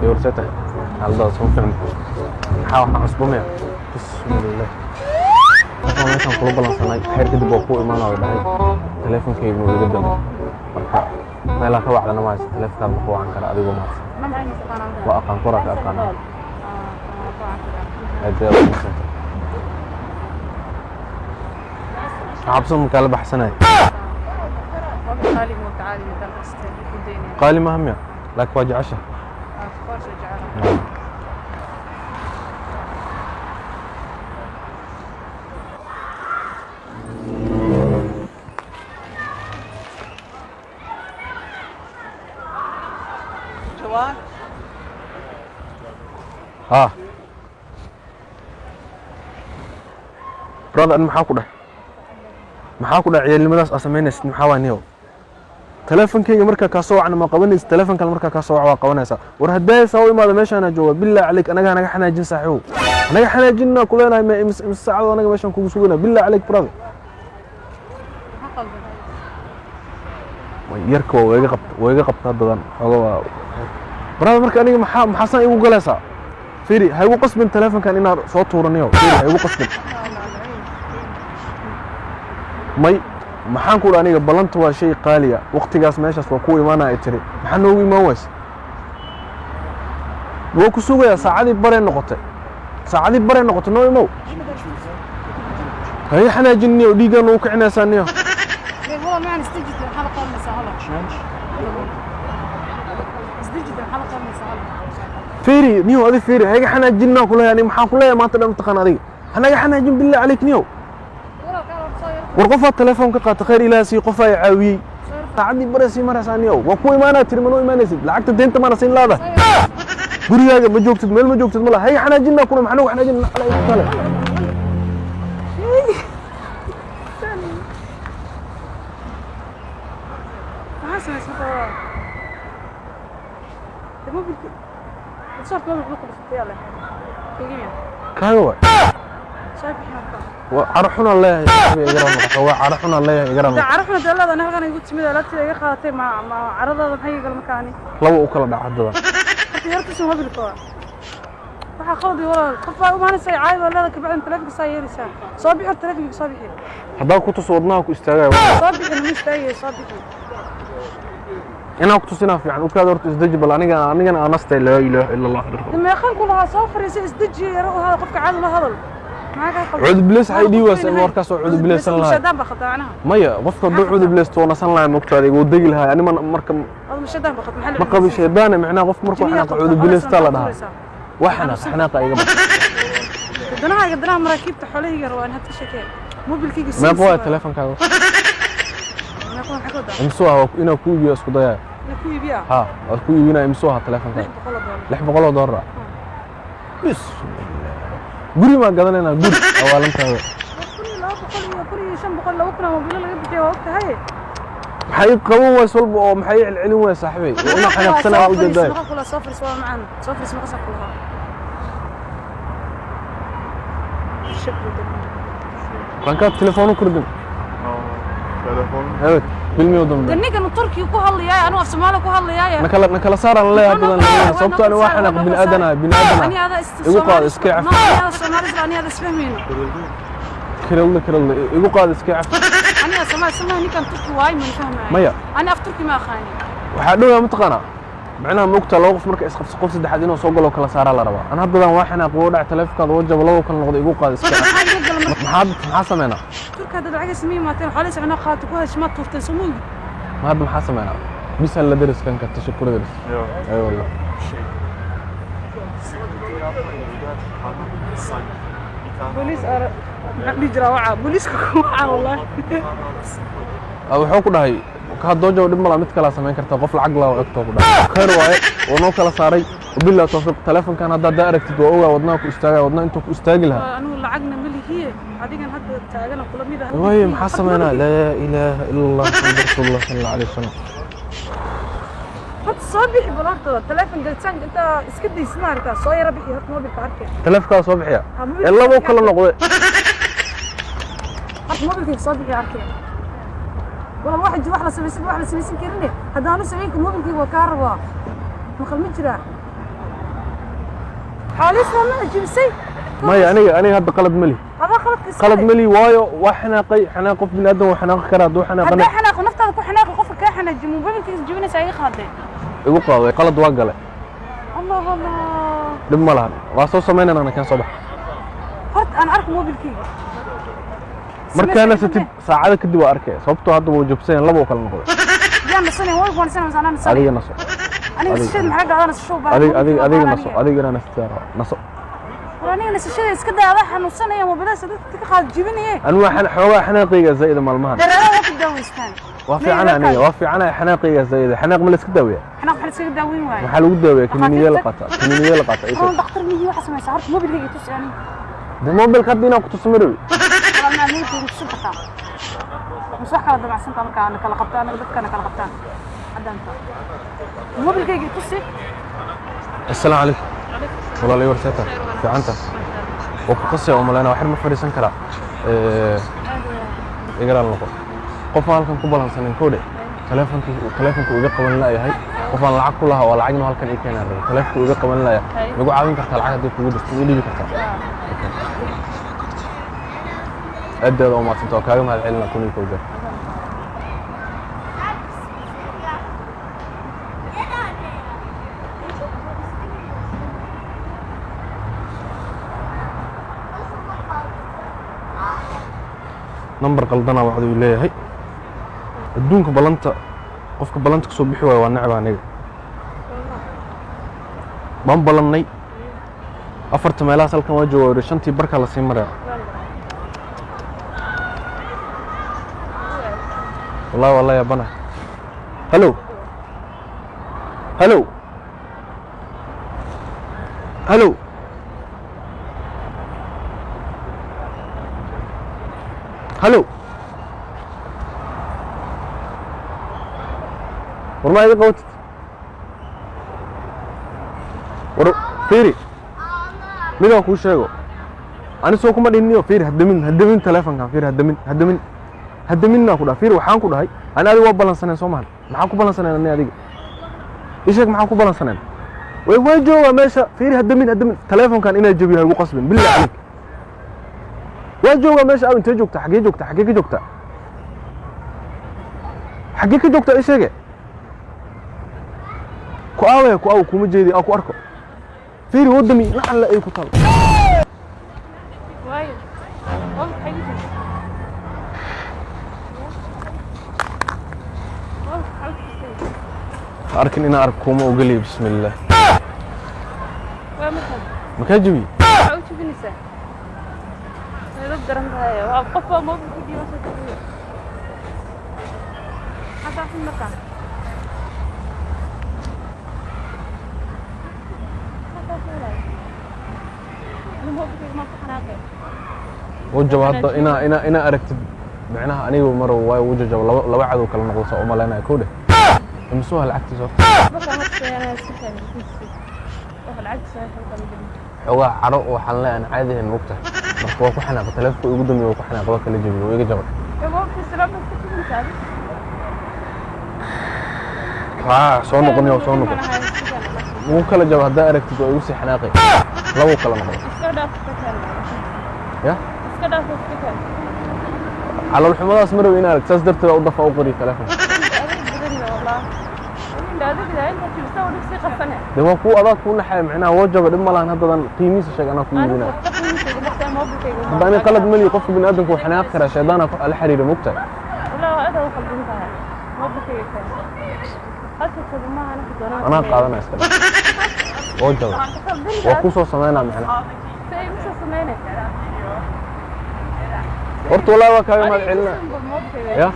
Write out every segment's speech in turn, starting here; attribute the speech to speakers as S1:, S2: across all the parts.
S1: يورسته على الله صوفهم حاول حسبهم بسم الله أنا كان قلوب الله صناعي خير كده بقوة إيمان على ده تلفون كي يقولوا جدا مركا ما لا كوا على نواس تلفون كان بقوة عن كرا أديكم ماس وأقام كرا كأقام هذا عبسهم كلب حسناي قالي ما هم يا لك واجه عشاء ها برادر أنا maxaa ku dhacay cilmadaas asameynaysid maxaa waaniyo teleefankayga marka ka soo wacna ma qabanaysid teleefanka marka ka soo wac waa qabanaysa war haday soo imaado meeshaan aan joogo billaah alik anaga xanaajin saaxiibo anaga xanaajinna kuleenahay ma saacado anaga meeshaan kugu suganaa billaah alik brother yarko way iga qabtaa dadan xogo waa brother marka aniga maxaa san igu galaysaa fiiri ha igu qasbin teleefankan inaad soo tuuraniyo fiiri ha igu qasbin may maxaan ku aniga balanta waa shay qaaliya waqtigaas meeshaas waa ku imaanaa tiri maxaa noogu imaan ways wuu ku sugaya saacadii bare noqotay noo imow hay xanaajinniyo dhiigan uu kicinaysaaniyo
S2: والله ما نستجد الحلقه المساهله استجد الحلقه المساهله
S1: فيري نيو ادي فيري هيك حناجننا كلها يعني maxaa ku leeyahay maanta dhan taqaan adiga anaga xanaajin billaah عليك نيو ورقفة التليفون كقات خير إلى سي قفا يعاوي عندي برسي مرسانيو وكو إيمانا ترمنو إيمانيسي لعقت الدين مرسين لا ده بريا ما جوكتد ميل ما جوكتد ملا هي حنا جينا كنا محنو حنا جينا على الكلام
S2: حسن اسمه الموبيل صار موبيل بلوك يلا كيميا
S1: كايو
S2: شايف
S1: وعرفنا الله يقرأنا وعرفنا الله يقرأنا
S2: عرفنا دلالة أنا كان يقول تسمية لا تيجي خاطر مع عرضة بحي قال مكاني
S1: لو أكل بعضها
S2: يركز ما بالكوا راح أخذ ورا خفا وما نسي عايز ولا ذاك بعدين تلفق ساير رسالة صابح التلفق صابحي
S1: هذا كنت صورناه كاستجاب
S2: صابح أنا مستعي صابحي
S1: أنا كنت سنافي عن وكذا رحت إزدج بل أنا نست لا إله إلا الله
S2: لما يخلق كلها صافر يزدج يروح هذا قفك عاد له هذا
S1: عود بليس حيدي واسم وركاس عود بليس الله
S2: شدان بخطعناها
S1: مايا قفك عود بليس تونا سن الله مقتدي ودقي لها يعني مركم
S2: هذا شدان بخط محل
S1: ما قبل شيبان معناه قف مركو حناق عود بليس تلا ده وحنا حناقه يا جماعه
S2: قدنا مراكبت حولي يروان هاد الشكل مو بالكيك
S1: ما قوى تليفون كاغو
S2: ما قوى حقودا
S1: امسوها انو كوبي اسكو دايا
S2: كوبي بيا
S1: ها كوبي وينا امسوها تليفون كاغو $600 بس guri ma gadanayna guri awaalantaada
S2: guri 500 loo kuna mobil laga bixiyo waqtihay
S1: maxay qaban way walba oo maxay celcelin way saaxiibay una xanaaqsana u jeeday
S2: kula safar soo macaan safar isma qasab kulaha
S1: ranka telefoon ku ridin evet bilmiyodum
S2: daniga turki ku hadlayay anu af Soomaali ku hadlayay
S1: nakala saaran leeyahay badan sababtoo aan waxana bin aadana igu qaad iska caf
S2: Soomaali ani hada isfahmayno
S1: كرل يقول قاد اسكعف
S2: أنا سمع ني كان تركي واي ما فهمها
S1: مايا
S2: أنا أف تركي ما أخاني
S1: waxaa dhow mataqana macnaha moogta loo qof marka isqabso qof saddexaad inuu soo galo kala saara la raba ana hadda waxaan aqoon dhac telefoonka wajab loo kala noqdo igu qaad iska maxaa sameeyna
S2: turka dad lacag ismii maateen xalis ana qaad ku hashma turtay sumuug
S1: ma hadda maxaa sameeyna bisa la daris kan ka tashakkur daris ay wallah
S2: بوليس بيجرا وعا بوليس وعا والله
S1: wuxuu ku dhahay ka doojo dib mala mid kala sameyn karta qof lacag la waqto ku dhahay khayr waaye oo kala saaray billaah tawfiq telefoonkan hadda daaragtid oo ogaa wadnaa ku istaagay wadnaa intuu ku istaagi lahaa
S2: anu lacagna malihiye adigan hadda taagana kula mid ah
S1: way maxaa sameeyna la ilaaha illa allah rasuulullah sallallahu alayhi wasallam
S2: هاد صباح بلارتو تلفون قلتان انت اسكدي سمارتا سو يرا بخي هاد موبيل كاركي
S1: تلفونka soo bixiya illa buu kala noqday
S2: هاد موبيلك صباح ياركي والله واحد جو واحد سميسن كرني هذا انا سمينك موبيلك waa ka rabaa مقل مجرى حاليس ما جبسي
S1: ما أنا هذا قلد ملي
S2: هذا خلط كسر
S1: قلد ملي وايو وحناقي حناق في بني آدم وحناق كرادو حناق
S2: هذا حناق ونفترض كل حناق قف كحنا جمو بين جبنا سايق خاطئ
S1: يقول قاضي قلد واقله
S2: الله الله
S1: دم لها واسو سمينا أنا كان صباح
S2: هرت أنا أعرف موبيل كي
S1: مركانا ستة ساعات كدي وأركي صبتو هذا وجبسين لا بوكل نقول
S2: يلا سنة هو يقول سنة مثلا أنا سنة
S1: هذه نص
S2: أنا نسيت محرق هذا نسشوف
S1: هذه نص هذه أنا نص
S2: أنا نسشيت إسكده هذا حنو سنة يوم بدأ سدت تكخد جبني إيه
S1: أنا حوا حناقية زايدة مال مهن
S2: ده لا وقت دويستان
S1: وافي أنا وافي أنا حناقية زايدة حناق من الإسكداوية
S2: حناق حل سيد داوين واي
S1: محل وداوية كمية لقطة كمية لقطة
S2: أنا دكتور ميجي واحد سمع سعرت موبيل هيك تسعني
S1: ده موبيل خدينا وقت تسمروي
S2: أنا ميت وشو بقى مش واحد هذا مع سنة أنا كلا قبطان أنا بدك أنا كلا قبطان عدا أنت موبيل هيك تسي
S1: السلام عليكم والله لي ورثتها في عنتها وقصة يا أم أنا واحد مفرسن كلا يقرأ النقطة قف هالكن كبلان سنين كودي تلفونك ويجي قبل لا يهي قف أنا العق كلها ولا عجنه هالكن إيه كان الرجل تلفونك ويجي قبل لا يهي يقول عاوين كرت العقد دي كودي استوي لي كرت أدي هذا ما تنتظر كايوم هالعلنا كوني كودي نمبر قلدنا واحد يقول هي الدونك بلانتا قفك بلانتا كسو بخي واي نعب انيga بان بلانay afarta meelaha halkan waa joogo shantii barka la sii maraa والله يا بنا هلو هلو هلو هلو ورما إذا قوتت فيري مين أكو شيء أنا سوكم ما دينيو فيري هدمين تلفون كان فيري هدمين أكو ده فيري وحانكو ده هاي أنا أدي وابلان سنة سومان معاكو بلان سنة أنا أديك إيشك معاكو بلان سنة وين جوا ماشى فيري هدمين تلفون كان إنا جبيه وقصبين بالله عليك وين جوا ماشى أو أنت جوكتا حقيقي جوكتا إيشك كواوي كوم جيدي أكو أركو فيري ودمي نحن لا أيكو طال
S2: وايد
S1: أركن إنا أركوما وقلي بسم الله مكان جبي
S2: أعوش بنساء أنا بدر هاي وقفة ما بدي وصل كبير حتى في المكان
S1: وجب هذا إنا أركتب معناها أنا ومر واي وجب لو عدو كلام نقول صوم لنا كوده مسوها العكس صوت
S2: بس أنا سكان العكس
S1: هو عرق وحلا أنا عادي المقطع هو كحنا بتلف ويقدم وكحنا قبل كل جبل ويجي جبل
S2: يا بابا في السلام بس كده
S1: صون قني مو كلا جبل هذا أركتب ويوسي حناقي لو كلام نقول يا على الحمار اسمره وينالك تصدرت اوضف او قري تلفون ده ما كو اضاك كو نحي معناها وجب دم لان هدان قيميس شيء انا كو يمنا انا قلد ملي قف بن ادم كو حناق كره شيطان الحرير مقتل
S2: لا هذا هو قلبها ما بكي
S1: انا قادنا اسكت وجب وكو سمينا معنا horta walaa waa kaaga mahad celina ya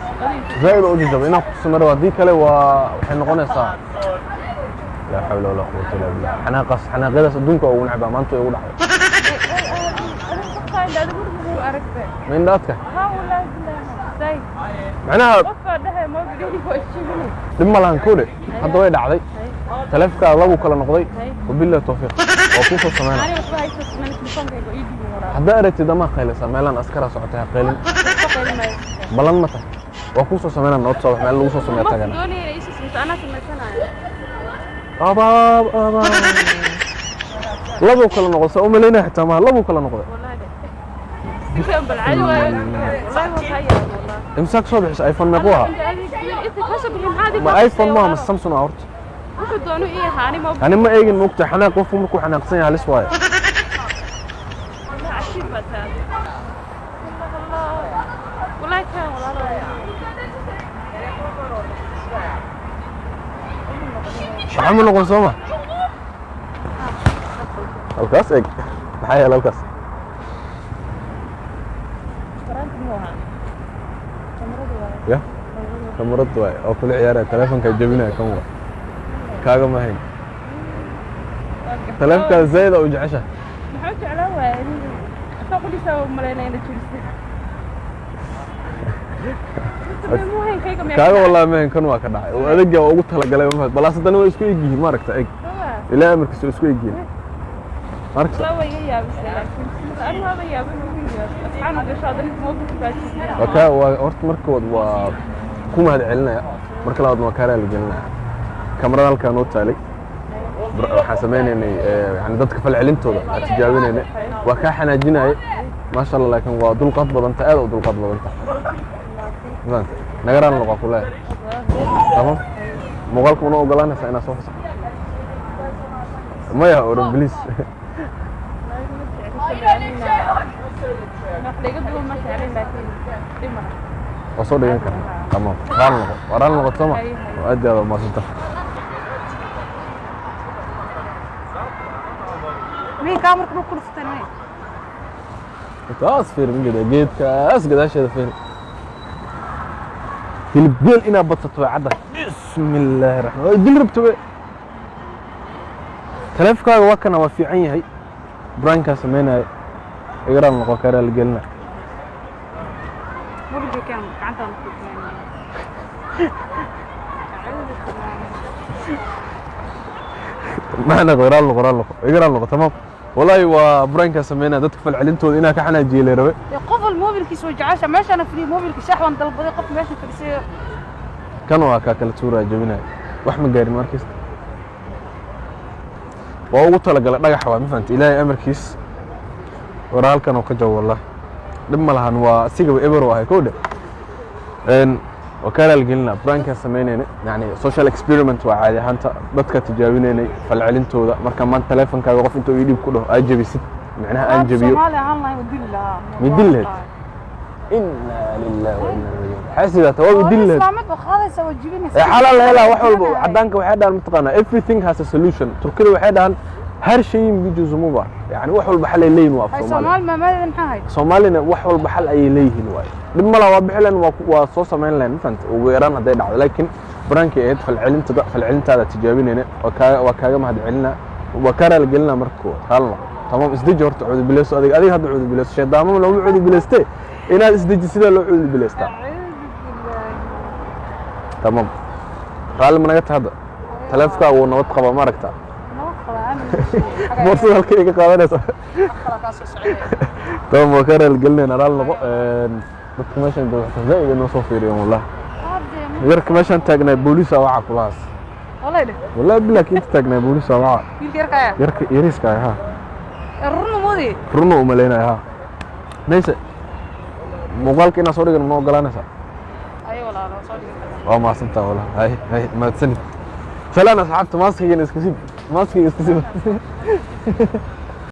S1: zaid oo jajab inaan ku samaro hadii kale waxay noqonaysaa la hawla wala quwwata illa billah xanaaqadaas adduunka ugu nacba maanta ugu dhacday min daadka macnaha dhib ma lahan koode hadda way dhacday taleefka lagu kala noqday wabillahi tawfiiq oo ku soo sameeyay hadda aragtid ma qaylasa meelan askara socotay qaylin balan mata waa ku soo sameeyay nood soo meel lagu soo sameeyay tagana abaab abaab labo kala noqdo soo umaleyna xitaa ma labo kala noqdo
S2: كم بالعلي والله هو خيال والله
S1: امسك صبح ايفون نقوها ما ايفون ما سامسونج اورت
S2: wuxuu doono ii haani ma
S1: انا ما ايجن موقت xanaaq qof markuu xanaaqsan yahay halis waaye
S2: عشيب بتاع والله كان والله
S1: waxaan noqon Soomaa halkaas eeg maxay yahay halkaas ya kamarad waay oo kula ciyaaraya telefonka jabinaya kan waa kaaga ma hayn telefonka zayd oo jecesha
S2: maxaa jeclaa waay faqadiisa maleynayna jirtay
S1: kaaga wallahi ma hayn kan waa ka dhacay oo adeeg oo ugu tala galay ma balaas hadana way isku eegyihiin ma aragta eeg ilaa amarkiisa isku eegyihiin aragta
S2: la way yaabisay laakiin anigu hada yaabay asxaana gashadan mobilka baajiyay
S1: waka waa horta markood waa ku mahad celinaya marka labaad ma kaara la gelinaya kamarada halkaan oo taalay waxaan sameynaynay yani dadka fal celintooda aan tijaabinaynay waa ka xanaajinay ma sha Allah laakiin waa dulqaad badan ta aad u dulqaad badan ta nagaraan lagu qulay tamam muuqaalku ma ogolaanaysa inaad soo fasaxo maya oran please وصل لي يمكن تمام وران نقط سما وادي هذا ما سنت
S2: مين كاميرا كل ستة
S1: تصفير من كده جيت كاس كده هذا فين البيل انا بطت عدك بسم الله الرحمن الرحيم دلربت تلفكاga waa kana waa fiican yahay branka sameynay igraan noqon kara la gelina
S2: مورجي كام gacanta
S1: معنا igraan noqon tamam والله waa branka sameynay dadka fal celintooda ina ka xanaajiye leeyahay
S2: qof mobilkiisa oo jacaysa meeshana free mobilka shaxwan dalbaday qof meesha fadhisay
S1: kan waa ka kala tuuraa jabinay wax ma gaarin markiis waa ugu talagalay dhagax waa ma fahantay ilaahay amarkiis waraalkan oo ka jaw wallahi dib ma lahan waa sigaba eber waa koode وكاله الجلنا برانك سمينين يعني سوشيال اكسبيرمنت وعادي هانتا dadka tijaabineenay fal celintooda marka man telefonkaaga qof intuu idib ku dhaho ay jabisid macnaha aan jabiyo
S2: Soomaali ahaan la dillaha
S1: midilad inna lillahi wa inna ilayhi xasida tawaab dilad
S2: islaamad waxaadaysa wajibinaysa
S1: xalal la wax walba cadaanka waxay dhahan mataqaana everything has a solution turkida waxay dhahan har shay bijuzu mubar yani wax walba xal ay leeyihiin waa
S2: Soomaali ma maadan maxay
S1: Soomaalina wax walba xal ay leeyihiin waay dib ma laha bixilan waa soo sameyn leen fanta ugu yaraan haday dhacdo laakiin branki ee fal celintaada tijaabinayna waa kaaga mahad celina waa kaara la gelina markoo halno tamam isdeji horta cuud bileeso adiga hadda cuud bileeso sheedaamo loo cuud bileeste inaad isdeji sida loo cuud bileesta tamam raali ma naga tahada taleefka uu nabad qaba ma aragtaa مرسل هالكيكة قابلة طبعا وكرة الجلنا نرى لنا بس ماشان ده زي إنه صفير يوم والله غيرك ماشان تاجنا بوليس أو عا خلاص
S2: والله ده
S1: والله بلاك أنت تاجنا بوليس أو عا يرك يريس كاي ها
S2: الرنو مودي
S1: رنو ملينا ها ليس موبايل كنا صوري كنا نوقلنا سا
S2: أيوة والله صوري
S1: ما سنتا والله هاي ما تسني فلا أنا صحبت ماسك ينسكسي ماسك ينسكسي